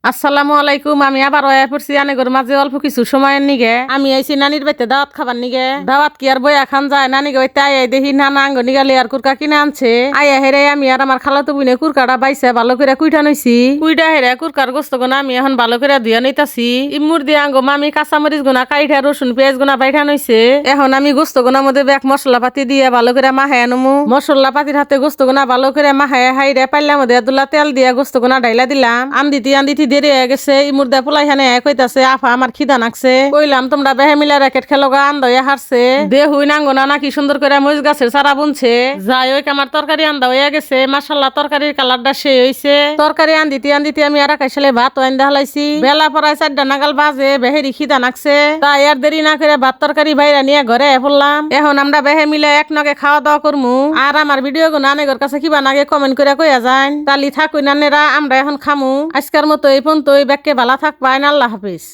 আসসালামু আলাইকুম। আমি আবার আয়া পড়ছি আনেগর মাঝে অল্প কিছু সময়ের নিগে। আমি আইছি নানির বাইতে দাওয়াত খাবার নিগে। দাওয়াত কি আর বইয়া খান যায়? নানিকে বাইতে আই দেখি নানা আঙ্গ নিগা লেয়ার কুরকা কিনে আনছে। আয়া হেরে আমি আর আমার খালাতো বুনে কুরকাটা বাইছে ভালো করে কুইটা নইছি। কুইটা হেরে কুরকার গোস্ত গোনা আমি এখন ভালো করে ধুয়া নইতাছি। ইমুর দিয়ে আঙ্গ মামি কাঁচামরিচ গোনা কাইঠা রসুন পেঁয়াজ গোনা বাইঠা নইছে। এখন আমি গোস্ত গোনার মধ্যে ব্যাগ মশলা পাতি দিয়ে ভালো করে মাহায় আনমু। মশলা পাতির হাতে গোস্ত গোনা ভালো করে মাহায় হাইরে পাইলার মধ্যে দুলা তেল দিয়ে গোস্ত গোনা ডাইলা দিলাম। আন্দিতি দেরি হয়ে গেছে। ইমুরদা পোলাই হানে কইতাছে আফা আমার খিদা নাকছে। কইলাম তোমরা বেহে মিলা র্যাকেট খেলোগা আন্দয়া হারছে দে হুই নাঙ্গনা নাকি সুন্দর করে মরিচ গাছের চারা বুনছে। যাই হোক আমার তরকারি আন্দা হয়ে গেছে। মাশাল্লাহ তরকারির কালারটা সে হইছে। তরকারি আন্দিতি আমি আর আকাইশালে ভাত আন্দা হালাইছি। বেলা পড়ায় 4টা নাগাল বাজে। বেহেরি খিদা নাকছে। তাই আর দেরি না করে ভাত তরকারি বাইরা নিয়ে ঘরে পড়লাম। এখন আমরা বেহে মিলে এক নগে খাওয়া দাওয়া করমু। আর আমার ভিডিও গুলো আনেগর কাছে কিবা নাগে কমেন্ট করে কইয়া যান। তালি থাকুই নানেরা আমরা এখন খামু। আজকের মতো এই পর্যন্তই। ব্যাগকে ভালো থাকবেন। আল্লাহ হাফিজ।